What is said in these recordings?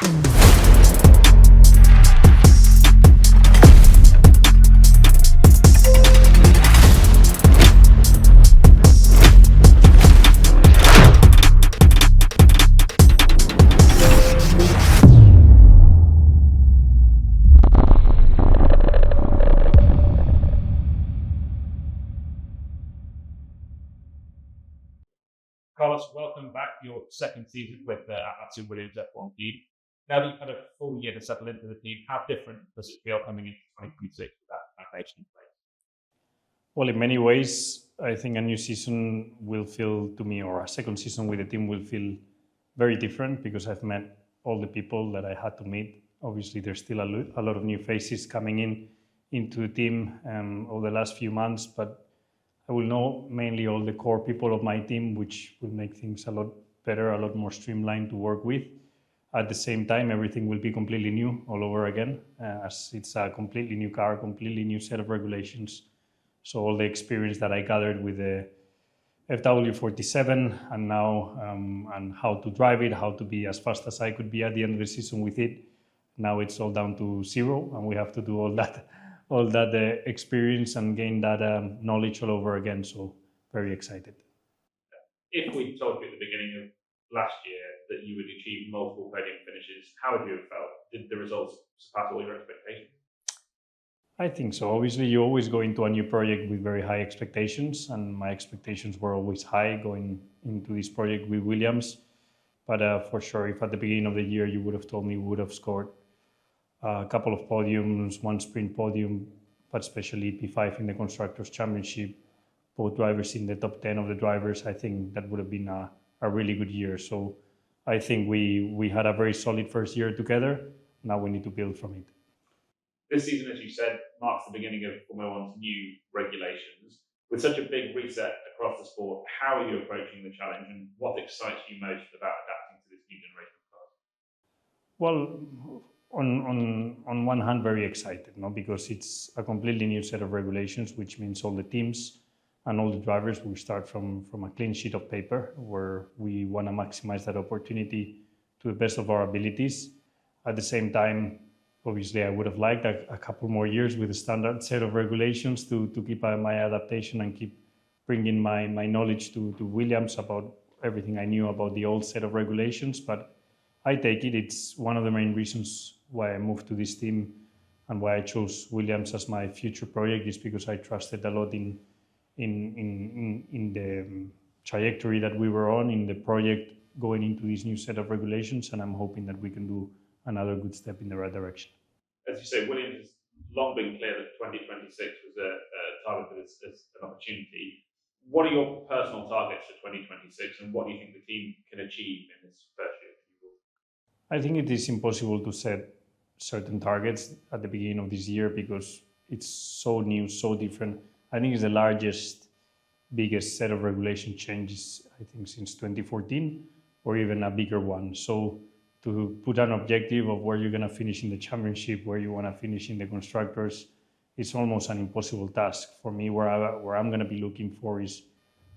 Carlos, welcome back. Your second season with the Atlassian Williams F1 Team. Now that you've had a full year to settle into the team, how different does it feel coming into 2026 with that foundation in place? Well, in many ways, I think a new season will feel to me, or a second season with the team will feel very different because I've met all the people that I had to meet. Obviously, there's still a lot of new faces coming into the team over the last few months, but I will know mainly all the core people of my team, which will make things a lot better, a lot more streamlined to work with. At the same time, everything will be completely new all over again, as it's a completely new car, completely new set of regulations. So all the experience that I gathered with the FW47 and now and how to drive it, how to be as fast as I could be at the end of the season with it, now it's all down to zero, and we have to do all that experience and gain that knowledge all over again. So very excited. If we told you at the beginning of last year that you would achieve multiple podium finishes, how would you have felt? Did the results surpass all your expectations? I think so. Obviously, you always go into a new project with very high expectations, and my expectations were always high going into this project with Williams. But for sure, if at the beginning of the year you would have told me we would have scored a couple of podiums, one sprint podium, but especially P5 in the Constructors' Championship, both drivers in the top 10 of the drivers, I think that would have been a really good year. So I think we had a very solid first year together. Now we need to build from it. This season, as you said, marks the beginning of Formula One's new regulations. With such a big reset across the sport, how are you approaching the challenge, and what excites you most about adapting to this new generation of cars? Well, on one hand, very excited, because it's a completely new set of regulations, which means all the teams and all the drivers will start from a clean sheet of paper, where we want to maximize that opportunity to the best of our abilities. At the same time, obviously, I would have liked a couple more years with a standard set of regulations to keep my adaptation and keep bringing my knowledge to Williams about everything I knew about the old set of regulations. But I take it's one of the main reasons why I moved to this team and why I chose Williams as my future project, is because I trusted a lot in the trajectory that we were on, in the project going into this new set of regulations, and I'm hoping that we can do another good step in the right direction. As you say, Williams has long been clear that 2026 was targeted as an opportunity. What are your personal targets for 2026, and what do you think the team can achieve in this first year? I think it is impossible to set certain targets at the beginning of this year because it's so new, so different. I think it's the biggest set of regulation changes, I think, since 2014, or even a bigger one. So to put an objective of where you're going to finish in the championship, where you want to finish in the constructors, it's almost an impossible task for me. Where I'm going to be looking for is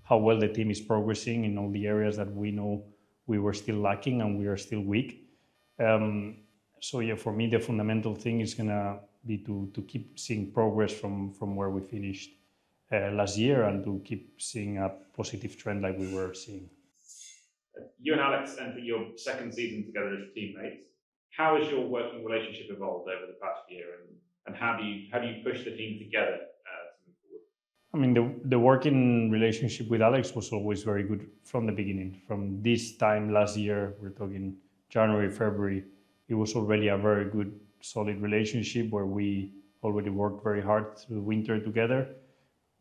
how well the team is progressing in all the areas that we know we were still lacking and we are still weak. So yeah, for me, the fundamental thing is going to be to keep seeing progress from where we finished last year, and to keep seeing a positive trend like we were seeing. You and Alex entered your second season together as teammates. How has your working relationship evolved over the past year, and how do you push the team together to move forward? I mean, the working relationship with Alex was always very good from the beginning. From this time last year, we're talking January, February, it was already a very good, solid relationship where we already worked very hard through the winter together.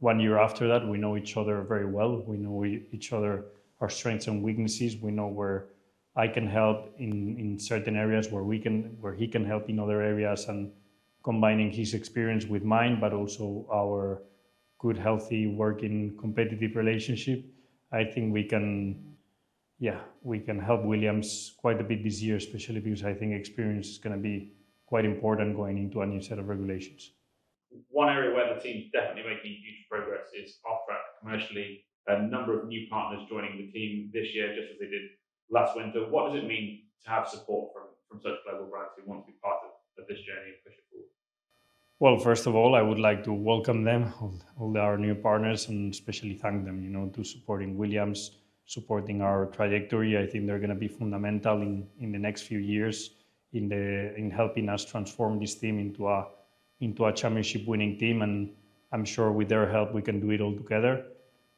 1 year after that, we know each other very well. We know each other, our strengths and weaknesses. We know where I can help in certain areas, where he can help in other areas, and combining his experience with mine, but also our good, healthy, working, competitive relationship. I think we can help Williams quite a bit this year, especially because I think experience is going to be quite important going into a new set of regulations. One area where the team's definitely making huge progress is off-track commercially. A number of new partners joining the team this year, just as they did last winter. What does it mean to have support from such global brands who want to be part of this journey and push it forward? Well, first of all, I would like to welcome them, all our new partners, and especially thank them, to supporting Williams, supporting our trajectory. I think they're going to be fundamental in the next few years in helping us transform this team into a championship winning team. And I'm sure with their help, we can do it all together.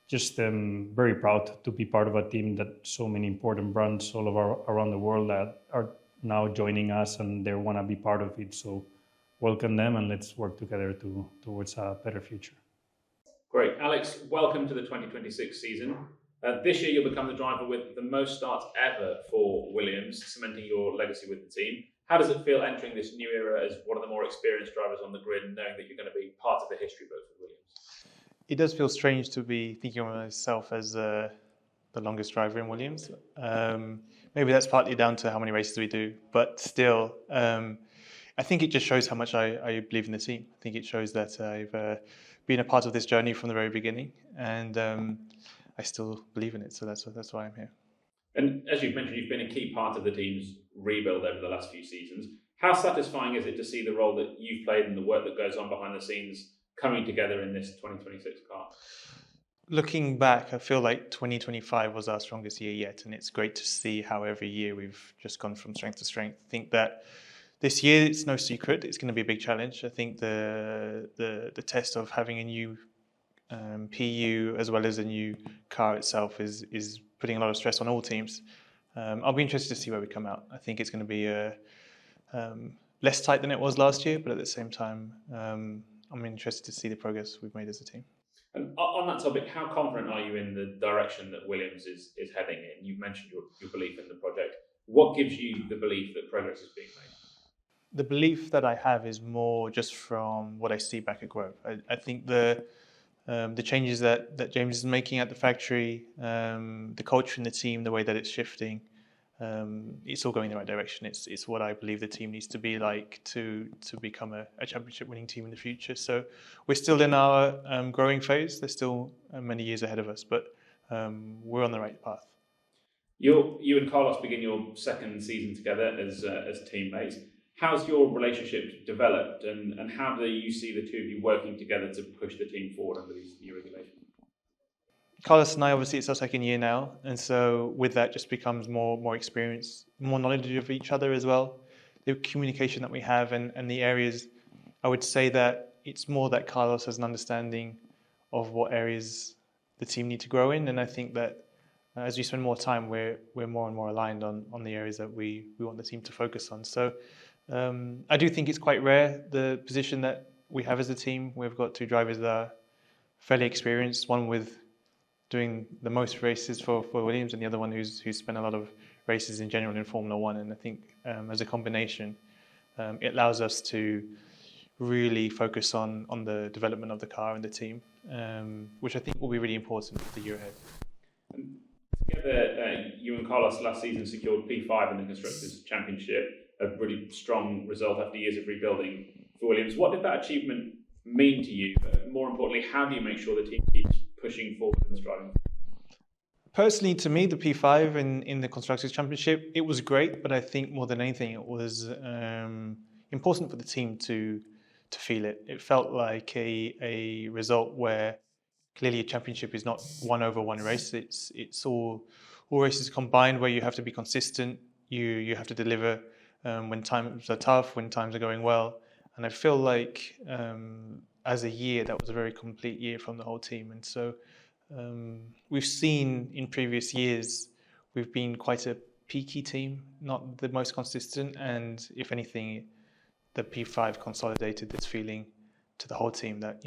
Just very proud to be part of a team that so many important brands all around the world that are now joining us, and they want to be part of it. So welcome them, and let's work together towards a better future. Great. Alex, welcome to the 2026 season. This year you'll become the driver with the most starts ever for Williams, cementing your legacy with the team. How does it feel entering this new era as one of the more experienced drivers on the grid and knowing that you're going to be part of the history books with Williams? It does feel strange to be thinking of myself as the longest driver in Williams. Maybe that's partly down to how many races we do, but still, I think it just shows how much I believe in the team. I think it shows that I've been a part of this journey from the very beginning, and I still believe in it. So that's why I'm here. And as you've mentioned, you've been a key part of the team's rebuild over the last few seasons. How satisfying is it to see the role that you've played and the work that goes on behind the scenes coming together in this 2026 car? Looking back, I feel like 2025 was our strongest year yet, and it's great to see how every year we've just gone from strength to strength. I think that this year, it's no secret, it's going to be a big challenge. I think the test of having a new PU as well as a new car itself is putting a lot of stress on all teams. I'll be interested to see where we come out. I think it's going to be less tight than it was last year, but at the same time, I'm interested to see the progress we've made as a team. And on that topic, how confident are you in the direction that Williams is heading in? You've mentioned your belief in the project. What gives you the belief that progress is being made? The belief that I have is more just from what I see back at Grouv. I think the changes that James is making at the factory, the culture in the team, the way that it's shifting, it's all going in the right direction. It's what I believe the team needs to be like to become a championship winning team in the future. So we're still in our growing phase. There's still many years ahead of us, but we're on the right path. You and Carlos begin your second season together as teammates. How's your relationship developed, and how do you see the two of you working together to push the team forward under these new regulations? Carlos and I, obviously, it's our second year now, and so with that just becomes more experience, more knowledge of each other as well. The communication that we have and the areas, I would say that it's more that Carlos has an understanding of what areas the team need to grow in, and I think that as we spend more time, we're more and more aligned on the areas that we want the team to focus on. So I do think it's quite rare, the position that we have as a team. We've got two drivers that are fairly experienced, one with doing the most races for Williams and the other one who's spent a lot of races in general in Formula One. And I think as a combination, it allows us to really focus on the development of the car and the team, which I think will be really important for the year ahead. Together, you and Carlos last season secured P5 in the Constructors' Championship, a really strong result after years of rebuilding for Williams. What did that achievement mean to you? But more importantly, how do you make sure the team keeps pushing forward and striving? Personally, to me, the P5 in the Constructors' Championship, it was great, but I think more than anything, it was important for the team to feel it. It felt like a result where clearly a championship is not one over one race. It's all races combined where you have to be consistent. You have to deliver when times are tough, when times are going well. And I feel like as a year, that was a very complete year from the whole team. And so we've seen in previous years, we've been quite a peaky team, not the most consistent. And if anything, the P5 consolidated this feeling to the whole team that,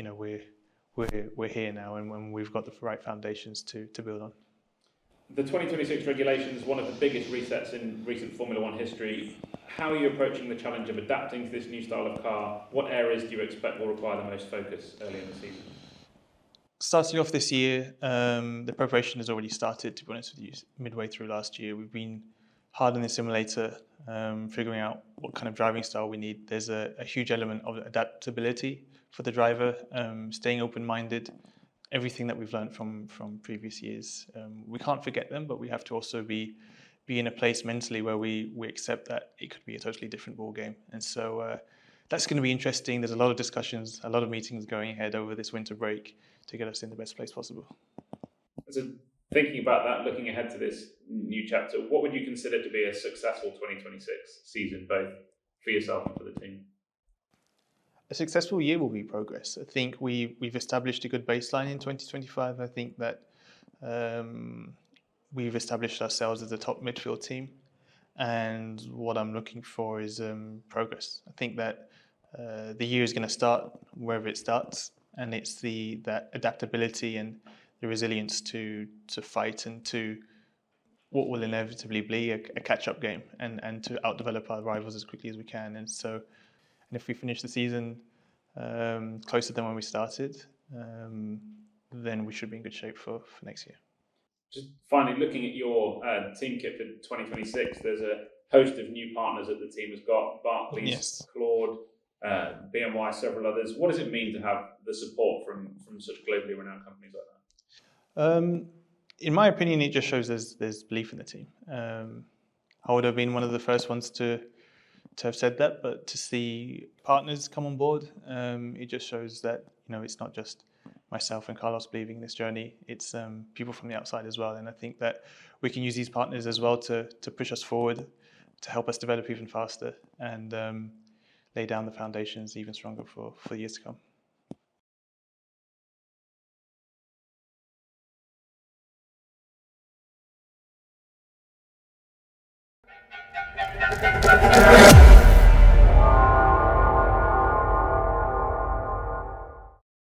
we're here now and we've got the right foundations to build on. The 2026 regulation is one of the biggest resets in recent Formula One history. How are you approaching the challenge of adapting to this new style of car? What areas do you expect will require the most focus early in the season? Starting off this year, the preparation has already started, to be honest with you, midway through last year. We've been hard in the simulator, figuring out what kind of driving style we need. There's a huge element of adaptability for the driver, staying open-minded, everything that we've learned from previous years. We can't forget them, but we have to also be be in a place mentally where we accept that it could be a totally different ball game. And so that's going to be interesting. There's a lot of discussions, a lot of meetings going ahead over this winter break to get us in the best place possible. So thinking about that, looking ahead to this new chapter, what would you consider to be a successful 2026 season, both for yourself and for the team? A successful year will be progress. I think we've established a good baseline in 2025. I think that we've established ourselves as a top midfield team, and what I'm looking for is progress. I think that the year is going to start wherever it starts, and it's that adaptability and the resilience to fight and to what will inevitably be a catch-up game, and to outdevelop our rivals as quickly as we can. And if we finish the season closer than when we started, then we should be in good shape for next year. Just finally, looking at your team kit for 2026, there's a host of new partners that the team has got: Barclays, Yes. Claude, BMY, several others. What does it mean to have the support from such globally renowned companies like that? In my opinion, it just shows there's belief in the team. I would have been one of the first ones to have said that, but to see partners come on board, it just shows that it's not just myself and Carlos believing in this journey. It's people from the outside as well, and I think that we can use these partners as well to push us forward, to help us develop even faster, and lay down the foundations even stronger for years to come.